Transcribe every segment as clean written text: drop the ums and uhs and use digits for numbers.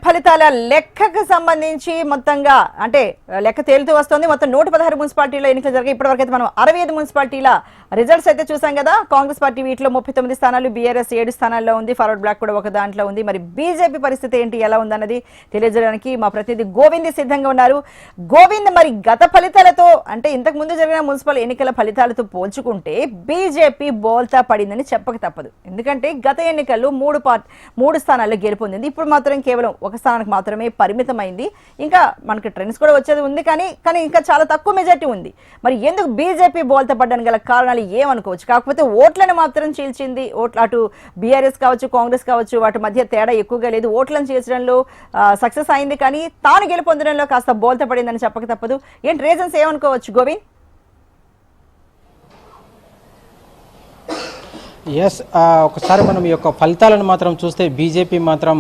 ఫలితాల లెక్కకు సంబంధించి మొత్తంగా అంటే లెక్క తేలుతూ వస్తుంది. మొత్తం 116 మున్సిపాలిటీలో ఎన్నికలు జరిగాయి. ఇప్పటివరకు అయితే మనం 65 మున్సిపాలిటీల రిజల్ట్స్ అయితే చూసాం కదా. కాంగ్రెస్ పార్టీ వీటిలో 39 స్థానాలు, బీఆర్ఎస్ 7 స్థానాల్లో ఉంది, ఫార్వర్డ్ బ్లాక్ కూడా ఒక దాంట్లో ఉంది. మరి బీజేపీ పరిస్థితి ఏంటి, ఎలా ఉందన్నది తెలియజేయడానికి మా ప్రతినిధి గోవింద్ సిద్ధంగా ఉన్నారు. గోవింద్, మరి గత ఫలితాలతో అంటే ఇంతకు ముందు జరిగిన మున్సిపల్ ఎన్నికల ఫలితాలతో పోల్చుకుంటే బీజేపీ బోల్తా పడిందని చెప్పక తప్పదు. ఎందుకంటే గత ఎన్నికల్లో 3 స్థానాల్లో గెలుపొందింది. ఇప్పుడు మాత్రం కేవలం ఒక స్థానానికి మాత్రమే పరిమితమైంది. ఇంకా మనకి ట్రెండ్స్ కూడా వచ్చేది ఉంది, కానీ ఇంకా చాలా తక్కువ మెజార్టీ ఉంది. మరి ఎందుకు బీజేపీ బోల్తా పడ్డానికి గల కారణాలు ఏమనుకోవచ్చు? కాకపోతే ఓట్లను మాత్రం చీల్చింది. అటు బీఆర్ఎస్ కావచ్చు, కాంగ్రెస్ కావచ్చు, వాటి మధ్య తేడా ఎక్కువగా లేదు. ఓట్లను చీల్చడంలో సక్సెస్ అయింది, కానీ తాను గెలుపొందడంలో కాస్త బోల్తా పడిందని చెప్పక తప్పదు. ఏంటి రీజన్స్ ఏమనుకోవచ్చు గోవింద్? ఒకసారి మనం ఈ యొక్క ఫలితాలను మాత్రం చూస్తే బీజేపీ మాత్రం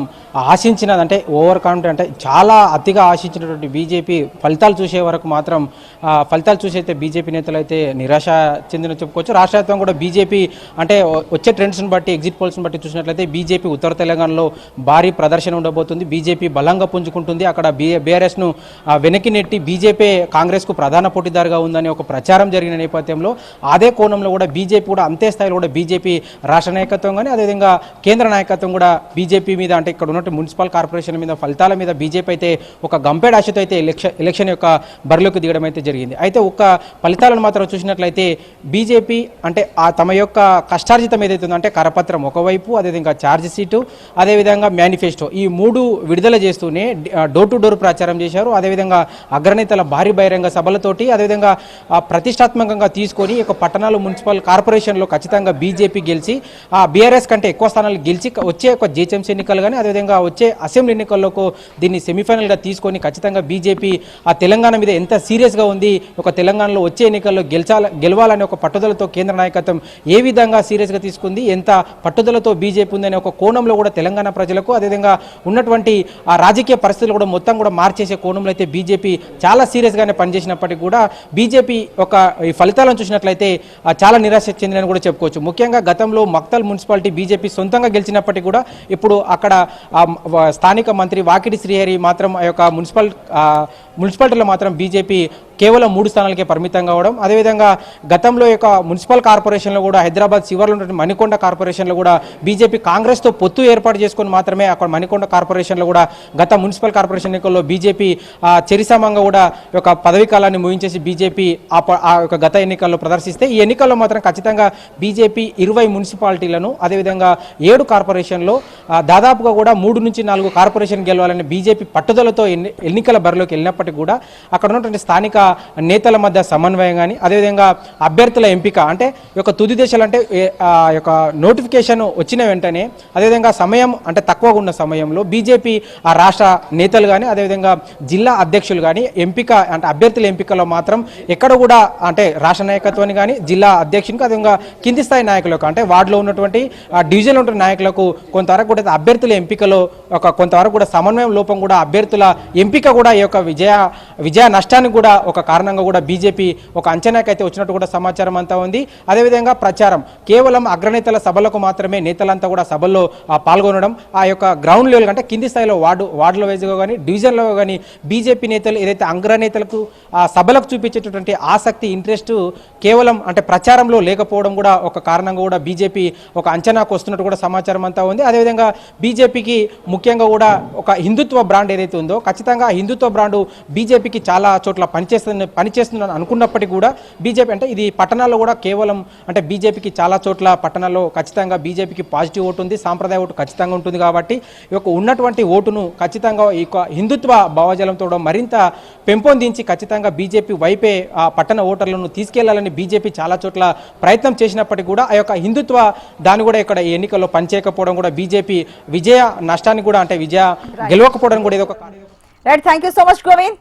ఆశించినది అంటే ఓవర్ కాన్ఫిడెంట్, అంటే చాలా అతిగా ఆశించినటువంటి బీజేపీ ఫలితాలు చూసే వరకు మాత్రం ఫలితాలు చూసి అయితే బీజేపీ నేతలు అయితే నిరాశ చెందిన చెప్పుకోవచ్చు. రాష్ట్ర వ్యాప్తంగా కూడా బీజేపీ అంటే వచ్చే ట్రెండ్స్ని బట్టి, ఎగ్జిట్ పోల్స్ని బట్టి చూసినట్లయితే బీజేపీ ఉత్తర తెలంగాణలో భారీ ప్రదర్శన ఉండబోతుంది. బీజేపీ బలంగా పుంజుకుంటుంది. అక్కడ బీఆర్ఎస్ను వెనక్కి నెట్టి బీజేపీ కాంగ్రెస్కు ప్రధాన పోటీదారుగా ఉందని ఒక ప్రచారం జరిగిన నేపథ్యంలో అదే కోణంలో కూడా బీజేపీ కూడా అంతే స్థాయిలో కూడా బీజేపీ రాష్ట్ర నాయకత్వం కానీ అదేవిధంగా కేంద్ర నాయకత్వం కూడా బీజేపీ మీద, అంటే ఇక్కడ ఉన్నటువంటి మున్సిపల్ కార్పొరేషన్ మీద ఫలితాల మీద బీజేపీ అయితే ఒక గంపెడ ఆశతో అయితే ఎలక్షన్ యొక్క బరిలోకి దిగడం అయితే జరిగింది. అయితే ఒక్క ఫలితాలను మాత్రం చూసినట్లయితే బీజేపీ అంటే తమ యొక్క కష్టార్జితం ఏదైతే ఉందో అంటే కరపత్రం ఒకవైపు, అదేవిధంగా ఛార్జ్ షీటు, అదేవిధంగా మేనిఫెస్టో, ఈ 3 విడుదల చేస్తూనే డోర్ టు డోర్ ప్రచారం చేశారు. అదేవిధంగా అగ్రనేతల భారీ బహిరంగ సభలతోటి అదేవిధంగా ప్రతిష్టాత్మకంగా తీసుకొని ఒక పట్టణాలు మున్సిపల్ కార్పొరేషన్లో ఖచ్చితంగా బీజేపీ గెలిచి ఆ బీఆర్ఎస్ కంటే ఎక్కువ స్థానాలు గెలిచి వచ్చే ఒక జీహెచ్ఎంసీ ఎన్నికలు కానీ అదేవిధంగా వచ్చే అసెంబ్లీ ఎన్నికల్లోకి దీన్ని సెమీఫైనల్గా తీసుకొని ఖచ్చితంగా బీజేపీ ఆ తెలంగాణ మీద ఎంత సీరియస్గా ఉంది, ఒక తెలంగాణలో వచ్చే ఎన్నికల్లో గెలవాలనే ఒక పట్టుదలతో కేంద్ర నాయకత్వం ఏ విధంగా సీరియస్గా తీసుకుంది, ఎంత పట్టుదలతో బీజేపీ ఉందనే ఒక కోణంలో కూడా తెలంగాణ ప్రజలకు అదేవిధంగా ఉన్నటువంటి ఆ రాజకీయ పరిస్థితులు కూడా మొత్తం కూడా మార్చేసే కోణంలో అయితే బీజేపీ చాలా సీరియస్గానే పనిచేసినప్పటికీ కూడా బీజేపీ ఒక ఈ ఫలితాలను చూసినట్లయితే చాలా నిరాశ చెందినని కూడా చెప్పుకోవచ్చు. ముఖ్యంగా గతంలో మక్తల్ మున్సిపాలిటీ బీజేపీ సొంతంగా గెలిచినప్పటికీ కూడా ఇప్పుడు అక్కడ స్థానిక మంత్రి వాకిటి శ్రీహరి మాత్రం ఆ యొక్క మున్సిపాలిటీలో మాత్రం బీజేపీ కేవలం 3 స్థానాలకే పరిమితం కావడం, అదేవిధంగా గతంలో యొక్క మున్సిపల్ కార్పొరేషన్లో కూడా హైదరాబాద్ శివర్లో ఉన్న మణికొండ కార్పొరేషన్లో కూడా బీజేపీ కాంగ్రెస్తో పొత్తు ఏర్పాటు చేసుకొని మాత్రమే అక్కడ మణికొండ కార్పొరేషన్లో కూడా గత మున్సిపల్ కార్పొరేషన్ ఎన్నికల్లో బీజేపీ చెరిసమంగా కూడా యొక్క పదవీ కాలాన్ని ముగించేసి బీజేపీ ఆ యొక్క గత ఎన్నికల్లో ప్రదర్శిస్తే ఈ ఎన్నికల్లో మాత్రం ఖచ్చితంగా బీజేపీ 20 మున్సిపాలిటీలను అదేవిధంగా 7 కార్పొరేషన్లో దాదాపుగా కూడా 3 నుంచి 4 కార్పొరేషన్ గెలవాలని బీజేపీ పట్టుదలతో ఎన్నికల బరిలోకి వెళ్ళినప్పటికీ కూడా అక్కడ ఉన్నటువంటి స్థానిక నేతల మధ్య సమన్వయం కానీ అదేవిధంగా అభ్యర్థుల ఎంపిక అంటే యొక్క తుది దశలు అంటే యొక్క నోటిఫికేషన్ వచ్చిన వెంటనే అదేవిధంగా సమయం అంటే తక్కువగా ఉన్న సమయంలో బీజేపీ ఆ రాష్ట్ర నేతలు కానీ అదేవిధంగా జిల్లా అధ్యక్షులు కానీ ఎంపిక అంటే అభ్యర్థుల ఎంపికలో మాత్రం ఎక్కడ కూడా అంటే రాష్ట్ర నాయకత్వాన్ని కానీ జిల్లా అధ్యక్షునికి అదేవిధంగా కింది స్థాయి నాయకులకు అంటే వార్డులో ఉన్నటువంటి డివిజన్లో ఉన్న నాయకులకు కొంతవరకు కూడా అభ్యర్థుల ఎంపికలో కొంతవరకు కూడా సమన్వయం లోపం కూడా అభ్యర్థుల ఎంపిక కూడా ఈ యొక్క విజయ నష్టానికి కూడా ఒక కారణంగా కూడా బీజేపీ ఒక అంచనాకైతే వచ్చినట్టు కూడా సమాచారం అంతా ఉంది. అదేవిధంగా ప్రచారం కేవలం అగ్రనేతల సభలకు మాత్రమే నేతలంతా కూడా సభల్లో పాల్గొనడం, ఆ యొక్క గ్రౌండ్ లెవెల్ అంటే కింది స్థాయిలో వార్డుల వైజ్గా కానీ డివిజన్లో కానీ బీజేపీ నేతలు ఏదైతే అగ్రనేతలకు ఆ సభలకు చూపించేటటువంటి ఆసక్తి ఇంట్రెస్ట్ కేవలం అంటే ప్రచారంలో లేకపోవడం కూడా ఒక కారణంగా కూడా బీజేపీ ఒక అంచనాకు వస్తున్నట్టు కూడా సమాచారం అంతా ఉంది. అదేవిధంగా బీజేపీకి ముఖ్యంగా కూడా ఒక హిందుత్వ బ్రాండ్ ఏదైతే ఉందో ఖచ్చితంగా హిందుత్వ బ్రాండు బీజేపీకి చాలా చోట్ల పనిచేస్తుందని అనుకున్నప్పటికీ కూడా బీజేపీ అంటే ఇది పట్టణాల్లో కూడా కేవలం అంటే బీజేపీకి చాలా చోట్ల పట్టణాల్లో ఖచ్చితంగా బీజేపీకి పాజిటివ్ ఓటు ఉంది, సాంప్రదాయ ఓటు ఖచ్చితంగా ఉంటుంది. కాబట్టి ఈ యొక్క ఉన్నటువంటి ఓటును ఖచ్చితంగా ఈ హిందుత్వ భావజాలంతో మరింత పెంపొందించి ఖచ్చితంగా బీజేపీ వైపే ఆ పట్టణ ఓటర్లను తీసుకెళ్లాలని బీజేపీ చాలా చోట్ల ప్రయత్నం చేసినప్పటికీ కూడా ఆ యొక్క హిందుత్వ దాన్ని కూడా ఇక్కడ ఈ ఎన్నికల్లో పనిచేయకపోవడం కూడా బీజేపీ విజయ నష్టానికి కూడా అంటే విజయ గెలవకపోవడం కూడా ఇది ఒక right. Thank you so much Govind.